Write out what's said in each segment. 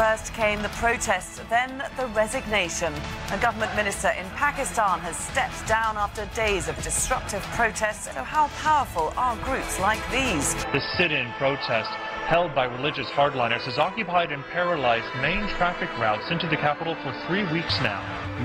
First came the protests, then the resignation. A government minister in Pakistan has stepped down after days of disruptive protests. So how powerful are groups like these? The sit-in protest held by religious hardliners has occupied and paralyzed main traffic routes into the capital for 3 weeks now.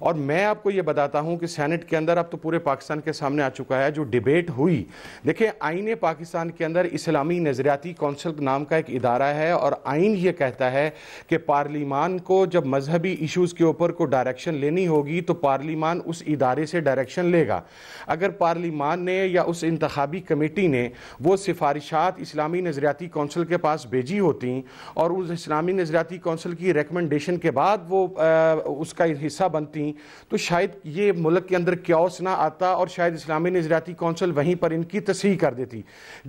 اور میں آپ کو یہ بتاتا ہوں کہ Saint کے اندر اب تو پورے پاکستان کے سامنے آ چکا ہے جو ڈیبیٹ ہوئی. دیکھیں آئین پاکستان کے اندر اسلامی نظریاتی کونسل نام کا ایک ادارہ ہے اور آئین یہ کہتا ہے کہ پارلیمان کو جب مذہبی ایشوز کے اوپر کو ڈائریکشن لینی ہوگی تو پارلیمان اس ادارے سے ڈائریکشن لے گا. اگر پارلیمان نے یا اس انتخابی کمیٹی نے وہ سفارشات اسلامی نظریاتی کونسل کے پاس بھیجی ہوتی اور اس اسلامی نظریاتی کونسل کی ریکمنڈیشن کے بعد وہ اس کا حصہ بنتی تو شاید یہ ملک کے اندر کیوس نہ آتا اور شاید اسلامی نظریاتی کونسل وہیں پر ان کی تصحیح کر دیتی.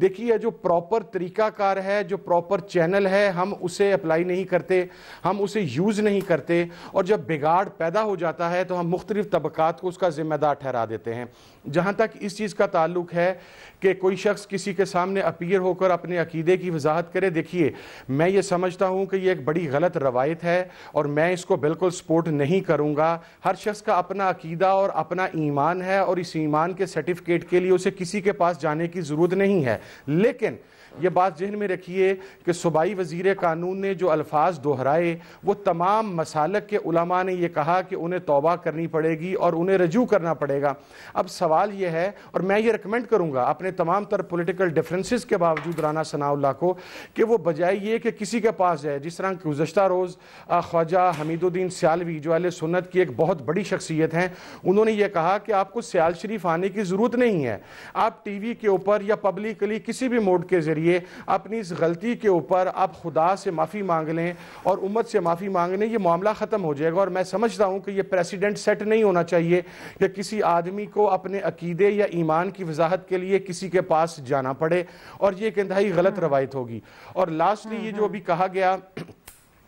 دیکھیے جو پراپر طریقہ کار ہے, جو پراپر چینل ہے, ہم اسے اپلائی نہیں کرتے, ہم اسے یوز نہیں کرتے, اور جب بگاڑ پیدا ہو جاتا ہے تو ہم مختلف طبقات کو اس کا ذمہ دار ٹھہرا دیتے ہیں. جہاں تک اس چیز کا تعلق ہے کہ کوئی شخص کسی کے سامنے اپیئر ہو کر اپنے عقیدے کی وضاحت کرے, دیکھیے میں یہ سمجھتا ہوں کہ یہ ایک بڑی غلط روایت ہے اور میں اس کو بالکل سپورٹ نہیں کروں گا. ہر شخص کا اپنا عقیدہ اور اپنا ایمان ہے اور اس ایمان کے سرٹیفکیٹ کے لیے اسے کسی کے پاس جانے کی ضرورت نہیں ہے. لیکن یہ بات ذہن میں رکھیے کہ صوبائی وزیر قانون نے جو الفاظ دہرائے وہ تمام مسالک کے علماء نے یہ کہا کہ انہیں توبہ کرنی پڑے گی اور انہیں رجوع کرنا پڑے گا. اب سوال یہ ہے, اور میں یہ ریکمینڈ کروں گا اپنے تمام تر پولیٹیکل ڈیفرنسز کے باوجود رانا ثناء اللہ کو, کہ وہ بجائے یہ کہ کسی کے پاس جائے, جس طرح گزشتہ روز خواجہ حمید الدین سیالوی جو اہل سنت کی ایک بہت بڑی شخصیت ہیں, انہوں نے یہ کہا کہ آپ کو سیال شریف آنے کی ضرورت نہیں ہے, آپ ٹی وی کے اوپر یا پبلکلی کسی بھی موڈ کے ذریعے اپنی اس غلطی کے اوپر آپ خدا سے معافی مانگ لیں اور امت سے معافی مانگ لیں, یہ معاملہ ختم ہو جائے گا. اور میں سمجھتا ہوں کہ یہ پریسیڈنٹ سیٹ نہیں ہونا چاہیے کہ کسی آدمی کو اپنے عقیدے یا ایمان کی وضاحت کے لیے کسی کے پاس جانا پڑے, اور یہ ایک انتہائی غلط روایت ہوگی. اور لاسٹلی یہ جو ابھی کہا گیا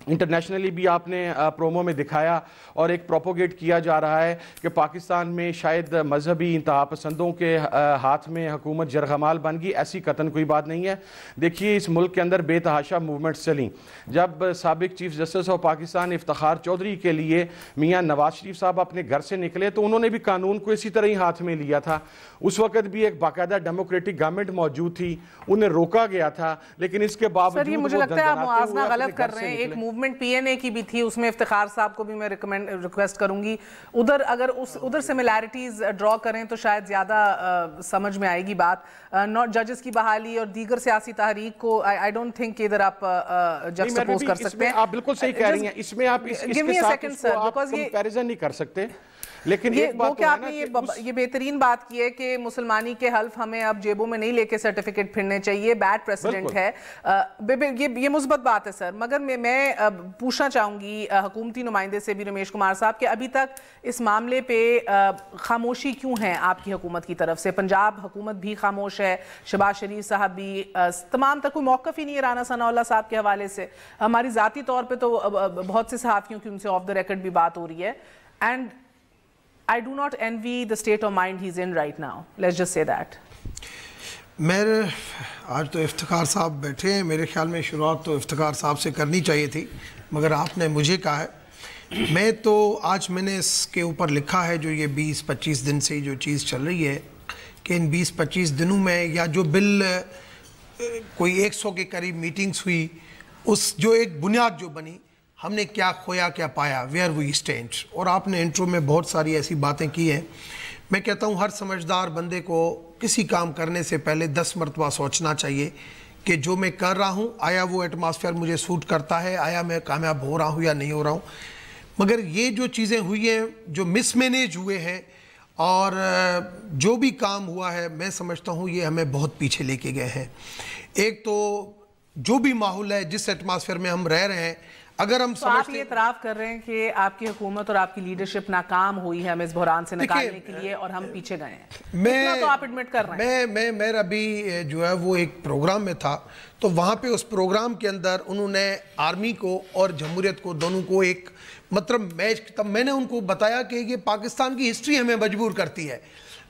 انٹرنیشنلی بھی آپ نے پرومو میں دکھایا اور ایک پروپوگیٹ کیا جا رہا ہے کہ پاکستان میں شاید مذہبی انتہا پسندوں کے ہاتھ میں حکومت جرغمال بن گئی. ایسی قطعاً کوئی بات نہیں ہے. دیکھیے اس ملک کے اندر بے تحاشا موومنٹس چلیں. جب سابق chief justice of Pakistan Iftikhar Chaudhry کے لیے میاں نواز شریف صاحب اپنے گھر سے نکلے تو انہوں نے بھی قانون کو اسی طرح ہی ہاتھ میں لیا تھا. اس وقت بھی ایک باقاعدہ ڈیموکریٹک گورنمنٹ موجود تھی, انہیں روکا گیا تھا, لیکن اس کے باوجود یہ مجھے لگتا ہے آپ موازنہ غلط کر رہے ہیں. ایک موومنٹ پی این اے کی بھی تھی, اس میں افتخار صاحب کو بھی میں ریکویسٹ کروں گی ادھر اگر ادھر سملیرٹیز ڈرا کریں تو شاید زیادہ سمجھ میں آئے گی بات. ججز کی بحالی اور دیگر سیاسی تحریک کو آئی ڈونٹ تھنک کہ ادھر آپ جسٹپوز کر سکتے ہیں. آپ بالکل صحیح کہہ رہی ہیں, اس میں آپ اس کے ساتھ اس کو آپ کمپیریزن نہیں کر سکتے. لیکن ایک بات کہ آپ نے یہ بہترین بات کی ہے کہ مسلمانی کے حلف ہمیں اب جیبوں میں نہیں لے کے سرٹیفکیٹ پھرنے چاہیے, بیڈ پریسیڈنٹ ہے, یہ مثبت بات ہے سر. مگر میں پوچھنا چاہوں گی حکومتی نمائندے سے بھی رمیش کمار صاحب کہ ابھی تک اس معاملے پہ خاموشی کیوں ہے آپ کی حکومت کی طرف سے؟ پنجاب حکومت بھی خاموش ہے, شہباز شریف صاحب بھی, تمام تک کوئی موقف ہی نہیں ہے رانا ثناء اللہ صاحب کے حوالے سے. ہماری ذاتی طور پہ تو بہت سے صحافیوں کی ان سے آف دا ریکارڈ بھی بات ہو رہی ہے. And I do not envy the state of mind he's in right now. Let's just say that. میرے آج تو افتخار صاحب بیٹھے ہیں, میرے خیال میں شروعات تو افتخار صاحب سے کرنی چاہیے تھی, مگر آپ نے مجھے کہا ہے. میں تو آج میں نے اس کے اوپر لکھا ہے جو یہ 20-25 دن سے جو چیز چل رہی ہے کہ ان 20-25 دنوں میں یا جو بل کوئی 100 کے قریب میٹنگز ہوئی, اس جو ایک بنیاد جو بنی, ہم نے کیا کھویا کیا پایا, ویئر وی اسٹینڈ. اور آپ نے انٹرو میں بہت ساری ایسی باتیں کی ہیں. میں کہتا ہوں ہر سمجھدار بندے کو کسی کام کرنے سے پہلے 10 مرتبہ سوچنا چاہیے کہ جو میں کر رہا ہوں آیا وہ ایٹماسفیئر مجھے سوٹ کرتا ہے, آیا میں کامیاب ہو رہا ہوں یا نہیں ہو رہا ہوں. مگر یہ جو چیزیں ہوئی ہیں, جو مس مینیج ہوئے ہیں اور جو بھی کام ہوا ہے, میں سمجھتا ہوں یہ ہمیں بہت پیچھے لے کے گئے ہیں. ایک تو جو بھی ماحول ہے, جس ایٹماسفیئر میں ہم رہ رہے ہیں, اگر ہم تو آپ یہ اعتراف کر رہے ہیں کہ آپ کی حکومت اور آپ کی لیڈرشپ ناکام ہوئی ہے ہمیں اس بحران سے نکالنے کے لیے اور ہم پیچھے گئے ہیں, اتنا تو آپ ایڈمٹ کر رہے ہیں. میرا بھی جو ہے وہ ایک پروگرام میں تھا, تو وہاں پہ اس پروگرام کے اندر انہوں نے آرمی کو اور جمہوریت کو دونوں کو ایک مطلب میچ, تب میں نے ان کو بتایا کہ یہ پاکستان کی ہسٹری ہمیں مجبور کرتی ہے,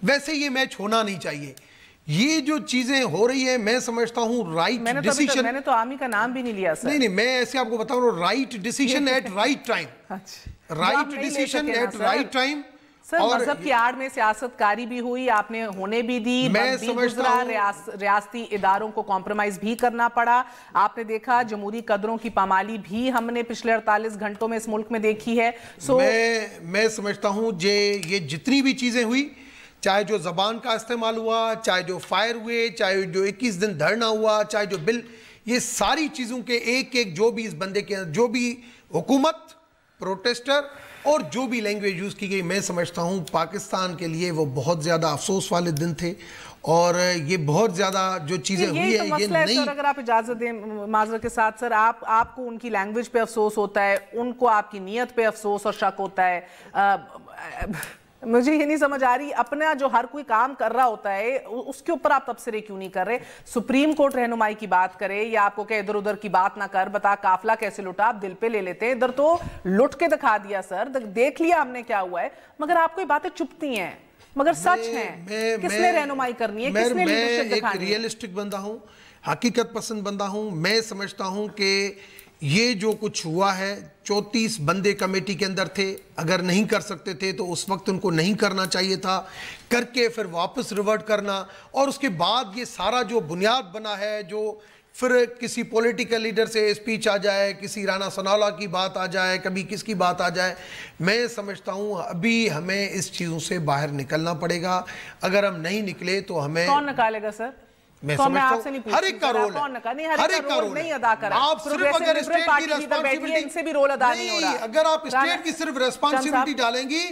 ویسے یہ میچ ہونا نہیں چاہیے. یہ جو چیزیں ہو رہی ہیں میں سمجھتا ہوں رائٹ ڈیسیشن. میں نے تو آرمی کا نام بھی نہیں لیا سر. نہیں میں ایسے آپ کو بتا رہا ہوں, right decision at right time, right decision at right time. Sir مذہب کی آڑ میں سیاست کاری بھی ہوئی, آپ نے ہونے بھی دی, میں سمجھتا ہوں ریاستی اداروں کو کمپرومائز بھی کرنا پڑا. آپ نے دیکھا جمہوری قدروں کی پامالی بھی ہم نے پچھلے 48 گھنٹوں میں اس ملک میں دیکھی ہے. میں سمجھتا ہوں یہ جتنی بھی چیزیں ہوئی, چاہے جو زبان کا استعمال ہوا, چاہے جو فائر ہوئے, چاہے جو 21 دن دھرنا ہوا, چاہے جو بل, یہ ساری چیزوں کے ایک جو بھی اس بندے کے جو بھی حکومت, پروٹیسٹر اور جو بھی لینگویج یوز کی گئی, میں سمجھتا ہوں پاکستان کے لیے وہ بہت زیادہ افسوس والے دن تھے. اور یہ بہت زیادہ جو چیزیں ہوئی ہیں یہ نہیں. سر اگر آپ اجازت دیں معذرت کے ساتھ, سر آپ کو ان کی لینگویج پہ افسوس ہوتا ہے, ان کو آپ کی نیت پہ افسوس اور شک ہوتا ہے. مجھے یہ نہیں سمجھ آ رہی, اپنا جو ہر کوئی کام کر رہا ہوتا ہے اس کے اوپر آپ تبصرے کیوں نہیں کر رہے؟ سپریم کورٹ رہنمائی کی بات کرے یا آپ کو کہ ادھر ادھر کی بات نہ کر, بتا قافلہ کیسے لٹا, آپ دل پہ لے لیتے ہیں. ادھر تو لٹ کے دکھا دیا سر, دیکھ لیا ہم نے کیا ہوا ہے, مگر آپ کو یہ باتیں چپتی ہیں, مگر سچ ہیں. کس نے رہنمائی کرنی ہے, کس نے لیڈرشپ دکھانی ہے؟ میں ایک ریئلسٹک بندہ ہوں, حقیقت پسند بندہ ہوں. میں سمجھتا ہوں کہ یہ جو کچھ ہوا ہے, 34 بندے کمیٹی کے اندر تھے, اگر نہیں کر سکتے تھے تو اس وقت ان کو نہیں کرنا چاہیے تھا, کر کے پھر واپس ریورٹ کرنا. اور اس کے بعد یہ سارا جو بنیاد بنا ہے, جو پھر کسی پولیٹیکل لیڈر سے اسپیچ آ جائے, کسی رانا ثناءاللہ کی بات آ جائے, کبھی کس کی بات آ جائے, میں سمجھتا ہوں ابھی ہمیں اس چیزوں سے باہر نکلنا پڑے گا. اگر ہم نہیں نکلے تو ہمیں کون نکالے گا سر؟ میں سمجھتا ہوں ہر ایک کا رول ہے, ہر ایک کا رول ہے. آپ صرف اگر اسٹیٹ کی ریسپانسبلٹی اگر آپ اسٹیٹ کی صرف ریسپانسبلٹی ڈالیں گی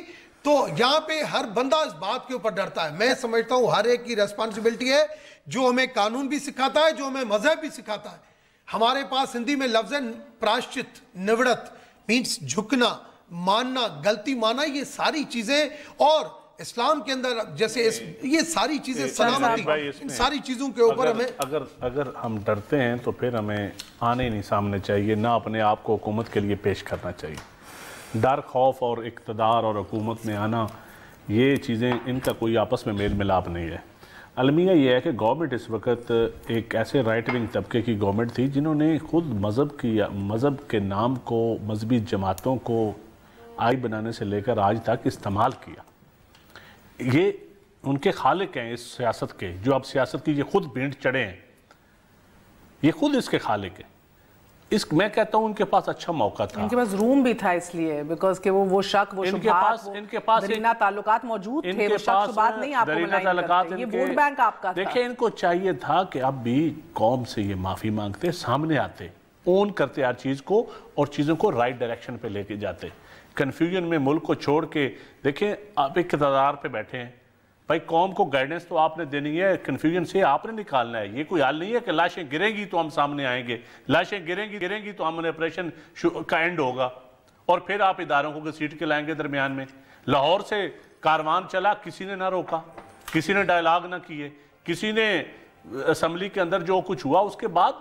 تو یہاں پہ ہر بندہ اس بات کے اوپر ڈرتا ہے. میں سمجھتا ہوں ہر ایک کی ریسپانسبلٹی ہے, جو ہمیں قانون بھی سکھاتا ہے, جو ہمیں مذہب بھی سکھاتا ہے. ہمارے پاس ہندی میں لفظ ہے پراشچت, نوڑت, مینس جھکنا, ماننا, غلطی مانا, یہ ساری چیزیں. اور اسلام کے اندر جیسے یہ ساری چیزیں سلامتی, ان ساری چیزوں کے اوپر ہمیں اگر ہم ڈرتے ہیں تو پھر ہمیں آنے نہیں سامنے چاہیے, نہ اپنے آپ کو حکومت کے لیے پیش کرنا چاہیے. ڈر, خوف اور اقتدار اور حکومت میں آنا, یہ چیزیں ان کا کوئی آپس میں میل ملاپ نہیں ہے. المیہ یہ ہے کہ گورنمنٹ اس وقت ایک ایسے رائٹ ونگ طبقے کی گورنمنٹ تھی جنہوں نے خود مذہب کے نام کو, مذہبی جماعتوں کو آئی بنانے سے لے کر آج تک استعمال کیا. یہ ان کے خالق ہیں اس سیاست کے, جو اب سیاست کی یہ خود بھینٹ چڑھے ہیں, یہ خود اس کے خالق ہیں. میں کہتا ہوں ان کے پاس اچھا موقع تھا, ان کے پاس روم بھی تھا, اس لیے بیکاز کہ وہ شک, وہ شبہات, وہ درینہ تعلقات موجود تھے, وہ شک شبہات نہیں آپ کو ملائن کرتے. یہ ووٹ بینک آپ کا تھا. دیکھیں ان کو چاہیے تھا کہ اب بھی قوم سے یہ معافی مانگتے, سامنے آتے, اون کرتے ہر چیز کو اور چیزوں کو رائٹ ڈائریکشن پہ لے کے جاتے. کنفیوژن میں ملک کو چھوڑ کے, دیکھیں آپ ایک اقتدار پہ بیٹھے ہیں بھائی, قوم کو گائیڈنس تو آپ نے دینی ہے, کنفیوژن سے آپ نے نکالنا ہے. یہ کوئی حال نہیں ہے کہ لاشیں گریں گی تو ہم سامنے آئیں گے, لاشیں گریں گی تو ہم آپریشن کا اینڈ ہوگا اور پھر آپ اداروں کو گھسیٹ کے لائیں گے درمیان میں. لاہور سے کاروان چلا, کسی نے نہ روکا, کسی نے ڈائلاگ نہ کیے, کسی نے اسمبلی کے اندر جو کچھ ہوا اس کے بعد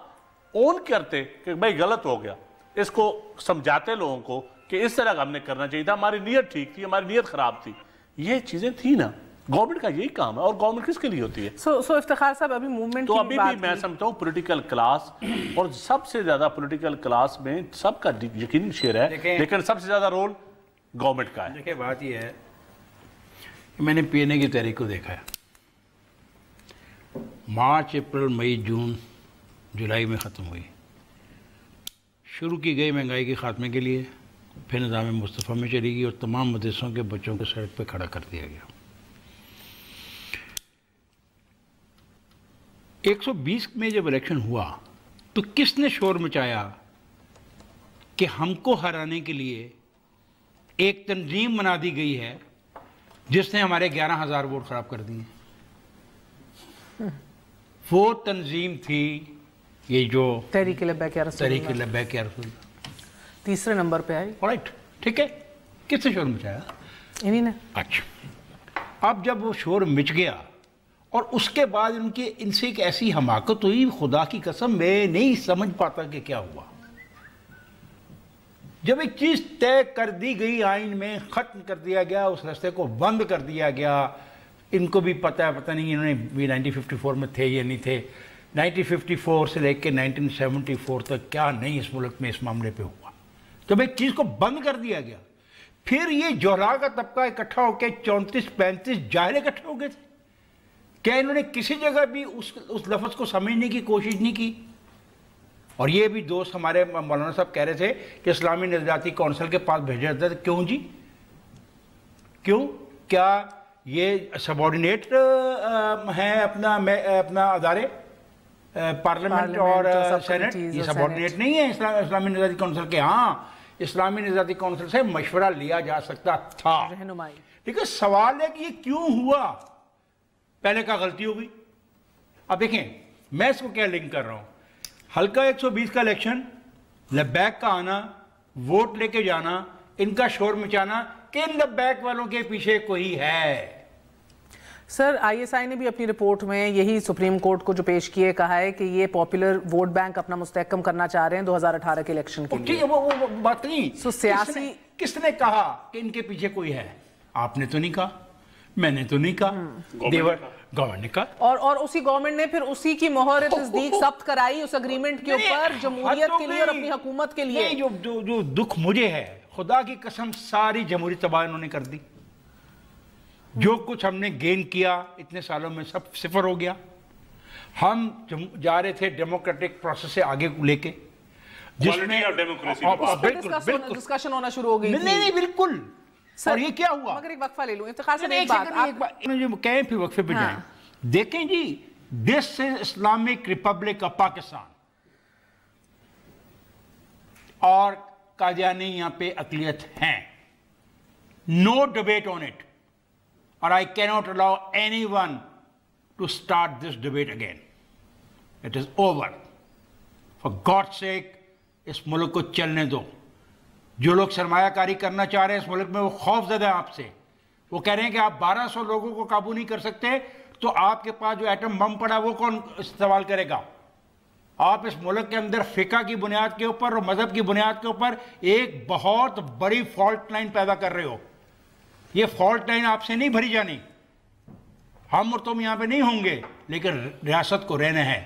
اون کرتے کہ بھائی غلط ہو گیا, اس کو سمجھاتے لوگوں کو کہ اس طرح ہم نے کرنا چاہیے تھا, ہماری نیت ٹھیک تھی, ہماری نیت خراب تھی. یہ چیزیں تھی نا, گورنمنٹ کا یہی کام ہے. اور گورنمنٹ کس کے لیے ہوتی ہے؟ سو افتخار صاحب ابھی موومنٹ تو ابھی بھی میں سمجھتا ہوں پولیٹیکل کلاس, اور سب سے زیادہ پولیٹیکل کلاس میں سب کا یقینی شیئر ہے, لیکن سب سے زیادہ رول گورنمنٹ کا ہے. دیکھیں بات یہ ہے کہ میں نے پی این اے کی تحریک کو دیکھا ہے, مارچ, اپریل, مئی, جون, جولائی میں ختم ہوئی. شروع کی گئی مہنگائی کے خاتمے کے لیے, پھر نظام مصطفیٰ میں چلی گئی اور تمام مدرسوں کے بچوں کو سڑک پہ کھڑا کر دیا گیا. 120 میں جب الیکشن ہوا تو کس نے شور مچایا کہ ہم کو ہرانے کے لیے ایک تنظیم بنا دی گئی ہے جس نے ہمارے 11,000 ووٹ خراب کر دیے. وہ تنظیم تھی یہ جو تحریک لبیک یا رسول, تیسرے نمبر پہ آئی. رائٹ, ٹھیک ہے. کس نے شور مچایا؟ انہی نے. اچھا, اب جب وہ شور مچ گیا اور اس کے بعد ان سے ایک ایسی حماقت ہوئی, خدا کی قسم میں نہیں سمجھ پاتا کہ کیا ہوا. جب ایک چیز طے کر دی گئی, آئین میں ختم کر دیا گیا, اس راستے کو بند کر دیا گیا. ان کو بھی پتہ ہے, پتہ نہیں انہوں نے بھی 1954 میں تھے یا نہیں تھے. 1954 سے لے کے 1974 تک کیا نہیں اس ملک میں اس معاملے پہ ہوا. جب ایک چیز کو بند کر دیا گیا, پھر یہ جوہرا کا طبقہ اکٹھا ہو کے 34-35 جاہل اکٹھے ہو گئے تھے. کیا انہوں نے کسی جگہ بھی اس لفظ کو سمجھنے کی کوشش نہیں کی؟ اور یہ بھی دوست ہمارے مولانا صاحب کہہ رہے تھے کہ اسلامی نظریاتی کونسل کے پاس بھیجا جاتا ہے. کیوں جی؟ کیوں؟ کیا یہ سبارڈینیٹ ہیں اپنا ادارے پارلیمنٹ اور سینٹ؟ یہ سبارڈینیٹ نہیں ہے اسلامی نظریاتی کونسل کے. ہاں اسلامی نظریاتی کونسل سے مشورہ لیا جا سکتا تھا. لیکن سوال ہے کہ یہ کیوں ہوا؟ پہلے کا غلطی ہو گئی. اب دیکھیں میں اس کو کیا لنک کر رہا ہوں. حلقہ 120 کا الیکشن، لبیک کا آنا، ووٹ لے کے جانا، ان کا شور مچانا کہ ان لبیک والوں کے پیچھے کوئی ہے. سر آئی ایس آئی نے بھی اپنی رپورٹ میں یہی سپریم کورٹ کو جو پیش کیے کہا ہے کہ یہ پاپولر ووٹ بینک اپنا مستحکم کرنا چاہ رہے ہیں 2018 کے الیکشن کے لیے. وہ بات نہیں. سیاسی کس نے کہا کہ ان کے پیچھے کوئی ہے؟ آپ نے تو نہیں کہا، میں نے تو نہیں کہا، گورنمنٹ نے کہا. اور اسی گورنمنٹ نے پھر اسی کی مہر تصدیق ثبت کرائی اس اگریمنٹ کے اوپر جمہوریت کے لیے اور اپنی حکومت کے لیے. جو دکھ مجھے ہے، خدا کی قسم ساری جمہوری تباہ انہوں نے کر دی. جو کچھ ہم نے گین کیا اتنے سالوں میں سب صفر ہو گیا. ہم جا رہے تھے ڈیموکریٹک پروسیس سے آگے لے کے، جس میں ڈسکشن ہونا شروع ہو گئی. نہیں بالکل. اور یہ کیا ہوا؟ مگر ایک وقفہ لے لوں افتخار سے ایک بات جو کہیں پھر وقفے پہ جائیں. دیکھیں جی، this is Islamic republic of Pakistan اور قادیانی یہاں پہ اقلیت ہیں. No debate on it. اور I cannot allow anyone to start this debate again. It is over. For God's sake, اس ملک کو چلنے دو. جو لوگ سرمایہ کاری کرنا چاہ رہے ہیں اس ملک میں، وہ خوف زدہ ہیں آپ سے. وہ کہہ رہے ہیں کہ آپ 1200 لوگوں کو قابو نہیں کر سکتے تو آپ کے پاس جو ایٹم بم پڑا وہ کون استعمال کرے گا؟ آپ اس ملک کے اندر فقہ کی بنیاد کے اوپر اور مذہب کی بنیاد کے اوپر ایک بہت بڑی فالٹ لائن پیدا کر رہے ہو. یہ فالٹ لائن آپ سے نہیں بھری جانی. ہم اور تم یہاں پہ نہیں ہوں گے، لیکن ریاست کو رہنا ہے،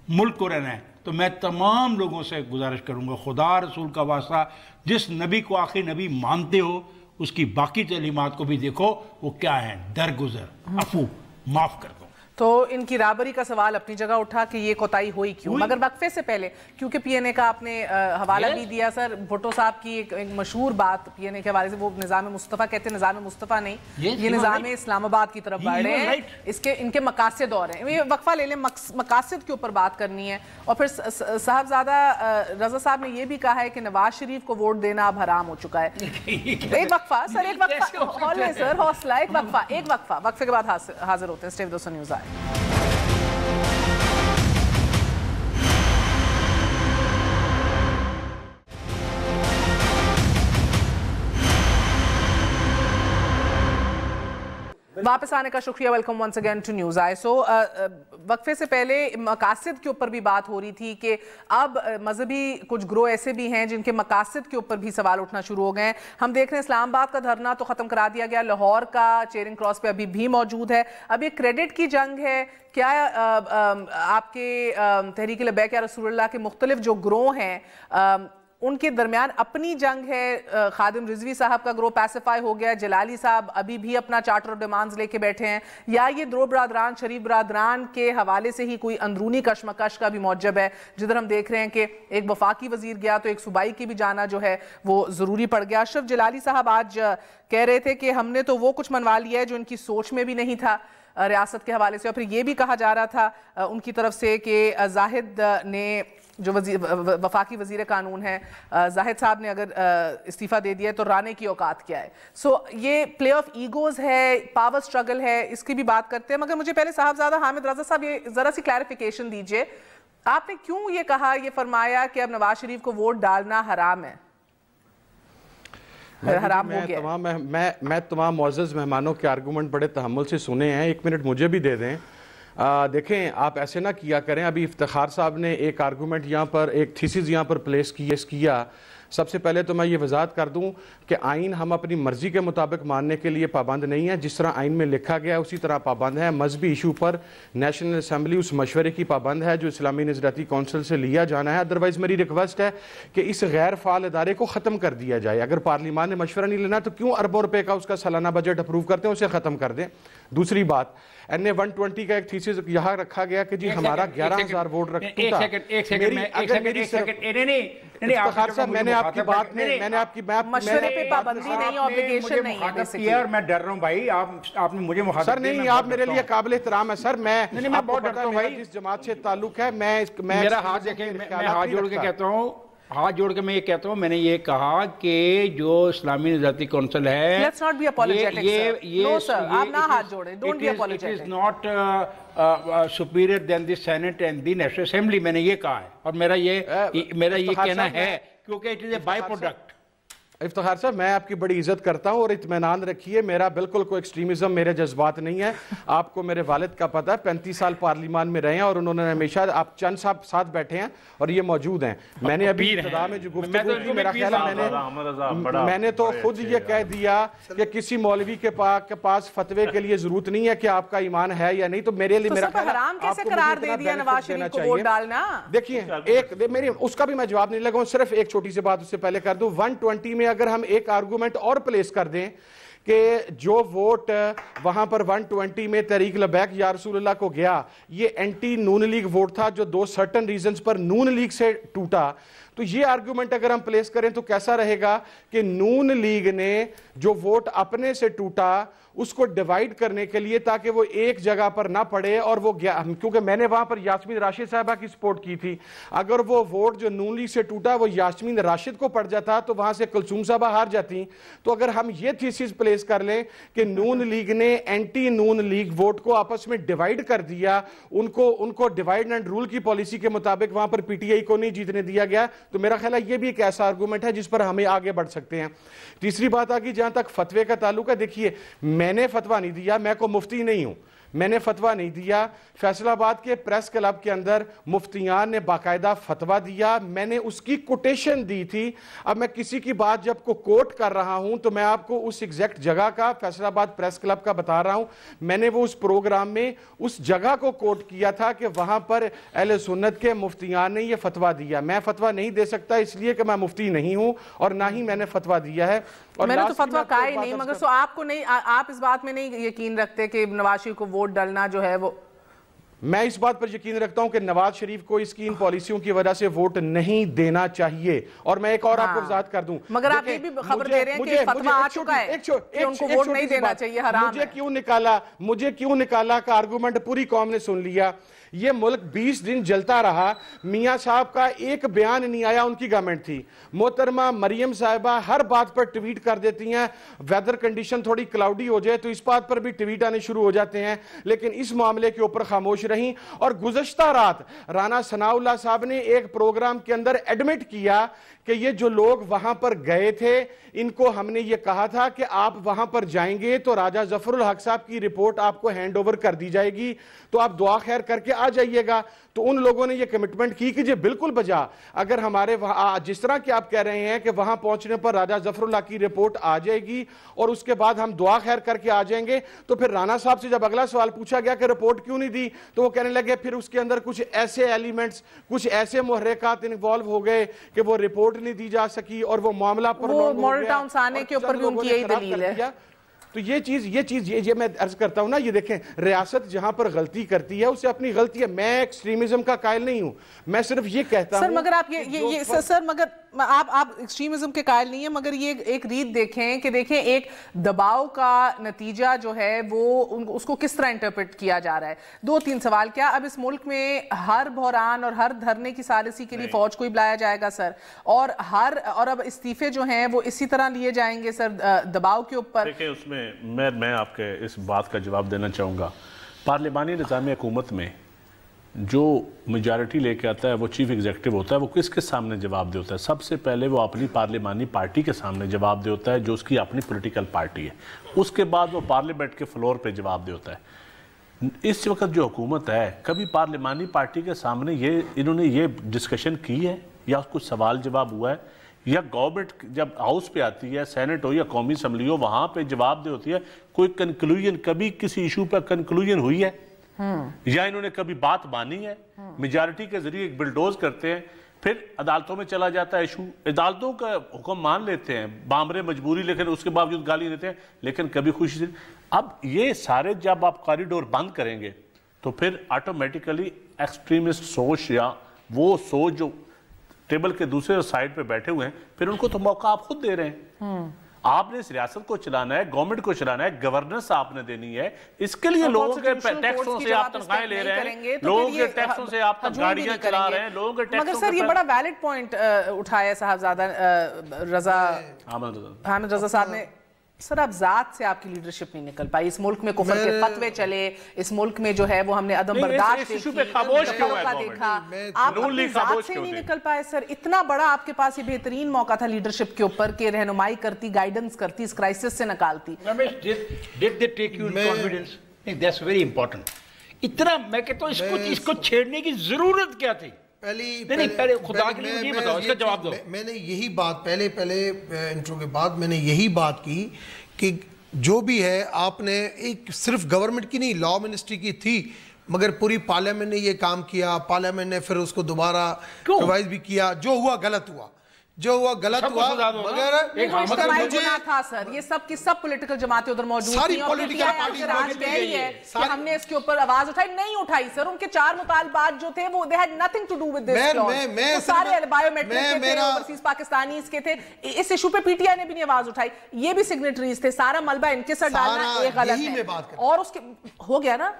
ملک کو رہنا ہے. تو میں تمام لوگوں سے گزارش کروں گا، خدا رسول کا واسطہ، جس نبی کو آخری نبی مانتے ہو اس کی باقی تعلیمات کو بھی دیکھو. وہ کیا ہیں؟ درگزر، عفو، معاف کر دو. تو ان کی رابری کا سوال اپنی جگہ اٹھا کہ یہ کوتاہی ہوئی کیوں. مگر وقفے سے پہلے کیونکہ پی این اے کا آپ نے حوالہ بھی دیا سر، بھٹو صاحب کی ایک مشہور بات پی این اے کے حوالے سے، وہ نظام مصطفیٰ کہتے ہیں. نظام مصطفیٰ نہیں، یہ نظام اسلام آباد کی طرف بڑھ رہے ہیں. ان کے مقاصد اور ہیں. یہ وقفہ لے لیں، مقاصد کے اوپر بات کرنی ہے. اور پھر صاحبزادہ رضا صاحب نے یہ بھی کہا ہے کہ نواز شریف کو ووٹ دینا اب حرام ہو چکا ہے. ایک وقفہ سر، ایک وقفہ سر، حوصلہ، ایک وقفہ وقفے کے بعد حاضر ہوتے ہیں. اسٹے ود اس نیوز آئے. واپس آنے کا شکریہ. Welcome once again to news eye. So وقفے سے پہلے مقاصد کے اوپر بھی بات ہو رہی تھی کہ اب مذہبی کچھ گروہ ایسے بھی ہیں جن کے مقاصد کے اوپر بھی سوال اٹھنا شروع ہو گئے ہیں. ہم دیکھ رہے ہیں اسلام آباد کا دھرنا تو ختم کرا دیا گیا، لاہور کا چیرنگ کراس پہ ابھی بھی موجود ہے. اب یہ کریڈٹ کی جنگ ہے. کیا آپ کے تحریک لبیک یا رسول اللہ کے مختلف جو گروہ ہیں ان کے درمیان اپنی جنگ ہے؟ خادم رضوی صاحب کا گروہ پیسیفائی ہو گیا، جلالی صاحب ابھی بھی اپنا چارٹر آف ڈیمانڈز لے کے بیٹھے ہیں، یا یہ درو برادران، شریف برادران کے حوالے سے ہی کوئی اندرونی کشمکش کا بھی موجب ہے، جدھر ہم دیکھ رہے ہیں کہ ایک وفاقی وزیر گیا تو ایک صوبائی کی بھی جانا جو ہے وہ ضروری پڑ گیا. اشرف جلالی صاحب آج کہہ رہے تھے کہ ہم نے تو وہ کچھ منوا لیا ہے جو ان کی سوچ میں بھی نہیں تھا ریاست کے حوالے سے. اور پھر یہ بھی کہا جا رہا تھا ان کی طرف سے کہ زاہد نے جو وفاقی وزیر قانون ہے، زاہد صاحب نے اگر استعفیٰ دے دیا ہے تو رانے کی اوقات کیا ہے. سو یہ پلے آف ایگوز ہے، پاور سٹرگل ہے، اس کی بھی بات کرتے ہیں. مگر مجھے پہلے صاحبزادہ حامد رضا صاحب یہ ذرا سی کلیریفیکیشن دیجئے، آپ نے کیوں یہ کہا، یہ فرمایا کہ اب نواز شریف کو ووٹ ڈالنا حرام ہے؟ حرام ہو گیا. میں تمام معزز مہمانوں کے آرگومنٹ بڑے تحمل سے سنے ہیں. ایک منٹ مجھے بھی دے دیں. دیکھیں آپ ایسے نہ کیا کریں. ابھی افتخار صاحب نے ایک آرگومنٹ یہاں پر، ایک تھیسز یہاں پر پلیس کیا سب سے پہلے تو میں یہ وضاحت کر دوں کہ آئین ہم اپنی مرضی کے مطابق ماننے کے لیے پابند نہیں ہے. جس طرح آئین میں لکھا گیا اسی طرح پابند ہے. مذہبی ایشو پر نیشنل اسمبلی اس مشورے کی پابند ہے جو اسلامی نظریاتی کونسل سے لیا جانا ہے. ادروائز میری ریکویسٹ ہے کہ اس غیر فعال ادارے کو ختم کر دیا جائے. اگر پارلیمان نے مشورہ نہیں لینا تو کیوں اربوں روپے کا اس کا سالانہ بجٹ اپروو کرتے ہیں, اسے ختم کر دیں. دوسری بات, این اے 120 کا ایک تھیسس یہاں رکھا گیا کہ جی ہمارا 11,000 ووٹ رکھتا. افتخار صاحب میں نے آپ کی بات مشورے پہ پابندی نہیں, اوبلیگیشن نہیں ہے. اور میں ڈر رہا ہوں بھائی, آپ نے مجھے مخاطب سر نہیں, آپ میرے لیے قابل احترام ہے سر. میں بہت ڈرتا ہوں بھائی, جس جماعت سے تعلق ہے میرا ہاتھ دیکھیں, میں ہاتھ جوڑ کے کہتا ہوں, ہاتھ جوڑ کے میں یہ کہتا ہوں, میں نے یہ کہا کہ جو اسلامی نظریاتی کونسل ہے, Let's not be apologetic, sir. No, sir. آپ نہ ہاتھ جوڑیں. Don't be apologetic. It is not superior than the Senate and the National Assembly. میں نے یہ کہا ہے, اور میرا یہ کہنا ہے کیونکہ it is a byproduct. Iftikhar صاحب میں آپ کی بڑی عزت کرتا ہوں اور اطمینان رکھیے, میرا بالکل کوئی ایکسٹریمزم میرے جذبات نہیں ہے. آپ کو میرے والد کا پتہ ہے, 35 سال پارلیمان میں رہے ہیں اور انہوں نے ہمیشہ, آپ چند صاحب ساتھ بیٹھے ہیں اور یہ موجود ہیں. میں نے ابھی ابتدا میں جو گفتگو کی, میرا خیال ہے میں نے تو خود یہ کہہ دیا کہ کسی مولوی کے پاس فتوے کے لیے ضرورت نہیں ہے کہ آپ کا ایمان ہے یا نہیں. تو میرے لیے میرا خیال حرام کیسے قرار دے دیا نواز شریف کو ووٹ ڈالنا. دیکھیے ایک میری اس کا بھی میں جواب نہیں لگاؤں, صرف ایک چھوٹی سی بات اس سے پہلے کر دوں. 120 میں اگر ہم ایک آرگومنٹ اور پلیس کر دیں کہ جو ووٹ وہاں پر 120 میں تحریک لبیک یا رسول اللہ کو گیا, یہ اینٹی نون لیگ ووٹ تھا جو 2 سرٹن ریزنز پر نون لیگ سے ٹوٹا. تو یہ آرگومنٹ اگر ہم پلیس کریں تو کیسا رہے گا کہ نون لیگ نے جو ووٹ اپنے سے ٹوٹا اس کو ڈیوائیڈ کرنے کے لیے تاکہ وہ ایک جگہ پر نہ پڑے, اور وہ کیونکہ میں نے وہاں پر یاسمین راشد صاحبہ کی سپورٹ کی تھی, اگر وہ ووٹ جو نون لیگ سے ٹوٹا وہ یاسمین راشد کو پڑ جاتا تو وہاں سے کلثوم صاحبہ ہار جاتی. تو اگر ہم یہ تھیسس پلیس کر لیں کہ نون لیگ نے اینٹی نون لیگ ووٹ کو آپس میں ڈیوائیڈ کر دیا, ان کو ڈیوائیڈ اینڈ رول کی پالیسی کے مطابق وہاں پر پی ٹی آئی کو نہیں جیتنے دیا گیا, تو میرا خیال ہے یہ بھی ایک ایسا آرگومنٹ ہے جس پر ہمیں آگے بڑھ سکتے ہیں. تیسری بات آگی جہاں تک فتوے کا تعلق ہے, دیکھیے میں نے فتویٰ نہیں دیا, میں کو مفتی نہیں ہوں, میں نے فتویٰ نہیں دیا. فیصل آباد کے پریس کلب کے اندر مفتیان نے باقاعدہ فتویٰ دیا, میں نے اس کی کوٹیشن دی تھی. اب میں کسی کی بات جب کو کوٹ کر رہا ہوں تو میں آپ کو اس ایگزیکٹ جگہ کا, فیصل آباد پریس کلب کا بتا رہا ہوں. میں نے وہ اس پروگرام میں اس جگہ کو کوٹ کیا تھا کہ وہاں پر اہل سنت کے مفتیان نے یہ فتویٰ دیا. میں فتویٰ نہیں دے سکتا اس لیے کہ میں مفتی نہیں ہوں اور نہ ہی میں نے فتویٰ دیا ہے. اور میں نے تو فتویٰ کہا ہی نہیں, مگر سو آپ کو نہیں, آپ اس بات میں نہیں یقین رکھتے کہ نواز شریف کو ووٹ ڈالنا جو ہے وہ. میں اس بات پر یقین رکھتا ہوں کہ نواز شریف کو اس کی ان پالیسیوں کی وجہ سے ووٹ نہیں دینا چاہیے. اور میں ایک اور آپ کو وضاحت کر دوں, مگر آپ یہ بھی خبر دے رہے ہیں کہ فتویٰ آ چکا ہے کہ ان کو ووٹ نہیں دینا چاہیے, حرام ہے. مجھے کیوں نکالا کا آرگومنٹ پوری قوم نے سن لیا. یہ ملک 20 دن جلتا رہا, میاں صاحب کا ایک بیان نہیں آیا, ان کی گورنمنٹ تھی. محترمہ مریم صاحبہ ہر بات پر ٹویٹ کر دیتی ہیں, ویدر کنڈیشن تھوڑی کلاؤڈی ہو جائے تو اس بات پر بھی ٹویٹ آنے شروع ہو جاتے ہیں, لیکن اس معاملے کے اوپر خاموش رہیں. اور گزشتہ رات رانا ثناء اللہ صاحب نے ایک پروگرام کے اندر ایڈمٹ کیا کہ یہ جو لوگ وہاں پر گئے تھے ان کو ہم نے یہ کہا تھا کہ آپ وہاں پر جائیں گے تو راجہ ظفر الحق صاحب کی رپورٹ آپ کو ہینڈ اوور کر دی جائے گی, تو آپ دعا خیر کر کے آ جائیے گا. تو ان لوگوں نے یہ کمٹمنٹ کی کہ یہ بالکل بجا, اگر ہمارے جس طرح کہ آپ کہہ رہے ہیں کہ وہاں پہنچنے پر راجہ ظفر اللہ کی رپورٹ آ جائے گی اور اس کے بعد ہم دعا خیر کر کے آ جائیں گے, تو پھر رانا صاحب سے جب اگلا سوال پوچھا گیا کہ رپورٹ کیوں نہیں دی تو وہ کہنے لگے پھر اس کے اندر کچھ ایسے ایلیمنٹس, کچھ ایسے محرکات انوالو ہو گئے کہ وہ رپورٹ نہیں دی جا سکی اور وہ معاملہ پر وہ ماڈل ٹاؤنز آنے کے اوپر بھی ان کی یہی دلیل ہے. تو یہ چیز یہ میں عرض کرتا ہوں نا, یہ دیکھیں ریاست جہاں پر غلطی کرتی ہے اسے اپنی غلطی ہے. میں ایکسٹریمزم کا قائل نہیں ہوں, میں صرف یہ کہتا ہوں. سر مگر آپ سر مگر آپ ایکسٹریمزم کے قائل نہیں ہیں, مگر یہ ایک ریت دیکھیں کہ دیکھیں ایک دباؤ کا نتیجہ جو ہے وہ اس کو کس طرح انٹرپریٹ کیا جا رہا ہے. 2-3 سوال, کیا اب اس ملک میں ہر بحران اور ہر دھرنے کی ثالثی کے لیے فوج کو ہی بلایا جائے گا سر, اور اب استعفے جو ہیں وہ اسی طرح لیے جائیں گے سر دباؤ کے اوپر؟ دیکھیں اس میں آپ کے اس بات کا جواب دینا چاہوں گا. پارلیمانی نظام حکومت میں جو میجارٹی لے کے آتا ہے وہ چیف ایگزیکٹو ہوتا ہے, وہ کس کے سامنے جواب دے ہوتا ہے؟ سب سے پہلے وہ اپنی پارلیمانی پارٹی کے سامنے جواب دے ہوتا ہے جو اس کی اپنی پولیٹیکل پارٹی ہے. اس کے بعد وہ پارلیمنٹ کے فلور پہ جواب دے ہوتا ہے. اس وقت جو حکومت ہے, کبھی پارلیمانی پارٹی کے سامنے انہوں نے یہ ڈسکشن کی ہے یا کچھ سوال جواب ہوا ہے یا گورنمنٹ جب ہاؤس پہ آتی ہے، سینٹ ہو یا قومی اسمبلی ہو، وہاں پہ جواب دہ ہوتی ہے، کوئی کنکلوژن کبھی کسی ایشو پہ کنکلوژن ہوئی ہے یا انہوں نے کبھی بات مانی ہے؟ میجارٹی کے ذریعے ایک بلڈوز کرتے ہیں، پھر عدالتوں میں چلا جاتا ہے ایشو، عدالتوں کا حکم مان لیتے ہیں بامرے مجبوری، لیکن اس کے باوجود گالی دیتے ہیں، لیکن کبھی خوشی سے۔ اب یہ سارے جب آپ کاریڈور بند کریں گے تو پھر آٹومیٹیکلی ایکسٹریمسٹ سوچ یا وہ سوچ جو ٹیبل کے دوسرے سائڈ پہ بیٹھے ہوئے ہیں، پھر ان کو تو موقع آپ خود دے رہے ہیں۔ آپ نے اس ریاست کو چلانا ہے، گورنمنٹ کو چلانا ہے، گورننس آپ نے دینی ہے، اس کے لیے لوگوں کے ٹیکسوں سے آپ تنخواہیں لے رہے ہیں، لوگوں کے ٹیکسوں سے آپ گاڑیاں چلا رہے ہیں، لوگوں کے ٹیکسوں مگر سر یہ بڑا ویلڈ پوائنٹ اٹھایا صاحبزادہ حامد رضا صاحب نے۔ سر اب ذات سے آپ کی لیڈرشپ نہیں نکل پائی، اس ملک میں کفر کے فتوے چلے، اس ملک میں جو ہے وہ ہم نے عدم برداشت دیکھا، آپ اپنی ذات سے نہیں نکل پائے سر۔ اتنا بڑا آپ کے پاس یہ بہترین موقع تھا لیڈرشپ کے اوپر کہ رہنمائی کرتی، گائیڈنس کرتی، اس کرائسس سے نکالتی۔ Did they take you in confidence? That's very important. اتنا میں کہتا ہوں اس کو چھیڑنے کی ضرورت کیا تھی؟ پہلے خدا کے لیے مجھے بتاؤ، اس کا جواب دو۔ میں نے یہی بات پہلے انٹرو کے بعد میں نے یہی بات کی کہ جو بھی ہے آپ نے ایک صرف گورنمنٹ کی نہیں، لا منسٹری کی تھی، مگر پوری پارلیمنٹ نے یہ کام کیا، پارلیمنٹ نے پھر اس کو دوبارہ ریوائز بھی کیا، جو ہوا غلط ہوا، جو ہوا غلط ہوا، مگر اجتماعی گناہ تھا سر، یہ سب کی سب پولیٹیکل جماعتیں ادھر موجود تھیں، اور آج کہہ رہی ہے کہ ہم نے اس کے اوپر آواز اٹھائی، نہیں اٹھائی سر۔ ان کے 4 مطالبات جو تھے وہ they had nothing to do with this clause، وہ سارے بایو میٹرک کے تھے، اوورسیز پاکستانیز کے تھے، اس ایشو پہ پی ٹی آئی نے بھی نہیں آواز اٹھائی، یہ بھی سگنیٹریز تھے، سارا ملبہ ان کے سر ڈالنا یہ غلط ہے، اور اس کے ہو گیا نا۔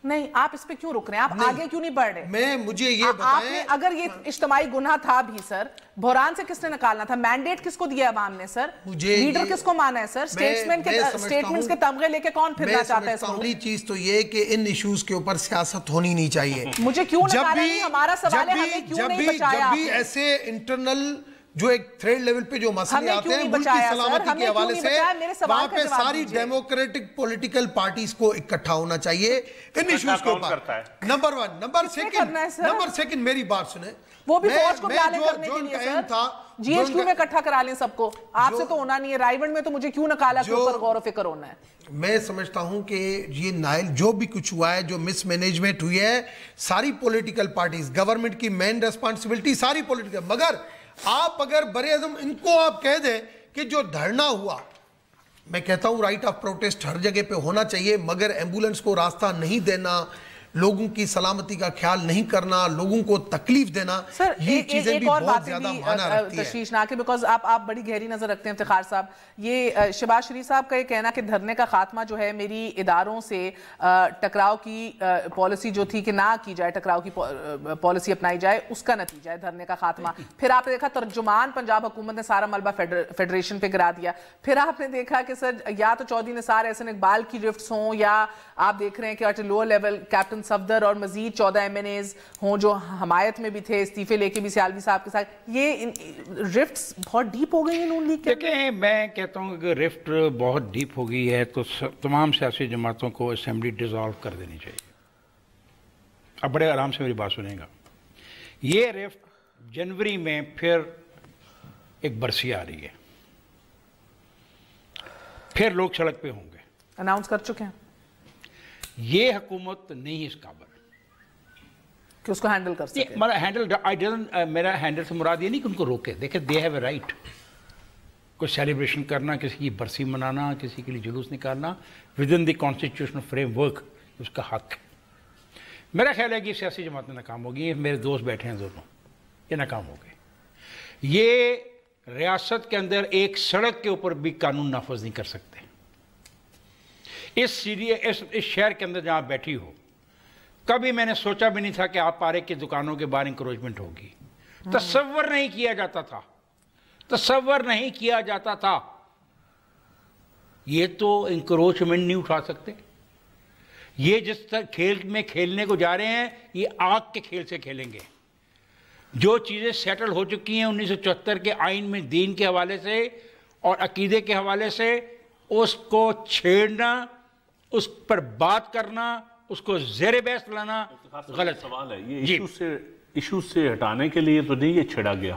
نہیں آپ اس پہ کیوں رک رہے ہیں؟ آپ آگے کیوں نہیں بڑھ رہے؟ مجھے یہ بتائیں، اگر یہ اجتماعی گناہ تھا بھی سر، بحران سے کس نے نکالنا تھا؟ مینڈیٹ کس کو دیا عوام نے سر؟ لیڈر کس کو مانا ہے سر؟ سٹیٹمنٹس کے تمغے لے کے کون پھرنا چاہتا ہے اس کو؟ پہلی چیز تو یہ کہ ان ایشوز کے اوپر سیاست ہونی نہیں چاہیے۔ مجھے کیوں نکالا نہیں؟ ہمارا سوال ہے ہمیں کیوں نہیں بچایا آپ نے؟ جب بھی ایسے انٹرنل جو ایک تھریڈ لیول پہ جو مسئلے آتے ہیں ملک کی سلامتی کے حوالے سے، وہاں پہ ساری ڈیموکریٹک پولیٹیکل پارٹیز کو اکٹھا ہونا چاہیے ان ایشوز کے اوپر۔ نمبر 1۔ نمبر سیکنڈ میری بات سنیں، وہ بھی فوج کو پیالے کرنے کے لیے سر، جی ایچ کیو میں اکٹھا کرا لیں سب کو، آپ سے تو ہونا نہیں ہے، رائیونڈ میں تو مجھے کیوں نکالا کے اوپر غور و فکر ہونا ہے۔ میں سمجھتا ہوں کہ یہ نائل جو بھی کچھ ہوا ہے، جو مس مینجمنٹ ہوئی ہے، ساری پولیٹیکل پارٹیز، گورنمنٹ کی مین ریسپانسبلٹی ساری پولیٹیکل، مگر آپ اگر براعظم ان کو آپ کہہ دیں کہ جو دھرنا ہوا، میں کہتا ہوں رائٹ آف پروٹیسٹ ہر جگہ پہ ہونا چاہیے، مگر ایمبولنس کو راستہ نہیں دینا، لوگوں کی سلامتی کا خیال نہیں کرنا، لوگوں کو تکلیف دینا، یہ چیزیں بھی بہت زیادہ معنی رکھتی ہیں۔ تشویشناک ہے، بیکاز آپ بڑی گہری نظر رکھتے ہیں افتخار صاحب۔ یہ شہباز شریف صاحب کا یہ کہنا کہ دھرنے کا خاتمہ جو ہے میری اداروں سے ٹکراؤ کی پالیسی جو تھی کہ نہ کی جائے، ٹکراؤ کی پالیسی اپنائی جائے، اس کا نتیجہ ہے دھرنے کا خاتمہ۔ پھر آپ نے دیکھا ترجمان پنجاب حکومت نے سارا ملبہ فیڈریشن پہ گرا دیا۔ پھر آپ نے دیکھا کہ سر یا تو چودھری نثار احسن اقبال کی رفٹس ہوں، یا آپ دیکھ رہے ہیں کہ at lower level captain Safdar اور مزید 14 ایم این ایز ہوں جو حمایت میں بھی تھے، استعفے لے کے بھی سیالوی صاحب کے ساتھ، یہ رفٹس بہت ڈیپ ہو گئی ہیں نون لیگ کے۔ دیکھیں میں کہتا ہوں کہ رفٹ بہت ڈیپ ہو گئی ہے تو تمام سیاسی جماعتوں کو اسمبلی ڈیزالو کر دینی چاہیے۔ اب بڑے آرام سے میری بات سنیں گا۔ یہ رفٹ جنوری میں پھر ایک برسی آ رہی ہے، پھر لوگ سڑک پہ ہوں گے، اناؤنس کر چکے ہیں۔ یہ حکومت نہیں اس قابل کہ اس کو ہینڈل کر سکے۔ میرا ہینڈل سے مراد یہ نہیں کہ ان کو روکے، دیکھیں دے ہیو اے رائٹ، کوئی سیلیبریشن کرنا، کسی کی برسی منانا، کسی کے لیے جلوس نکالنا within the constitutional framework, اس کا حق ہے۔ میرا خیال ہے کہ سیاسی جماعتیں ناکام ہوگی، میرے دوست بیٹھے ہیں دونوں، یہ ناکام ہو گئے۔ یہ ریاست کے اندر ایک سڑک کے اوپر بھی قانون نافذ نہیں کر سکتے۔ اس شہر کے اندر جہاں بیٹھی ہو، کبھی میں نے سوچا بھی نہیں تھا کہ آپ پارے کی دکانوں کے باہر انکروچمنٹ ہوگی، تصور نہیں کیا جاتا تھا، تصور نہیں کیا جاتا تھا۔ یہ تو انکروچمنٹ نہیں اٹھا سکتے، یہ جس طرح کھیل میں کھیلنے کو جا رہے ہیں، یہ آگ کے کھیل سے کھیلیں گے۔ جو چیزیں سیٹل ہو چکی ہیں 1974 کے آئین میں دین کے حوالے سے اور عقیدے کے حوالے سے، اس کو چھیڑنا، اس پر بات کرنا، اس کو زیر بحث لانا غلط سوال ہے۔ یہ ایشو سے ہٹانے کے لیے تو نہیں یہ چھڑا گیا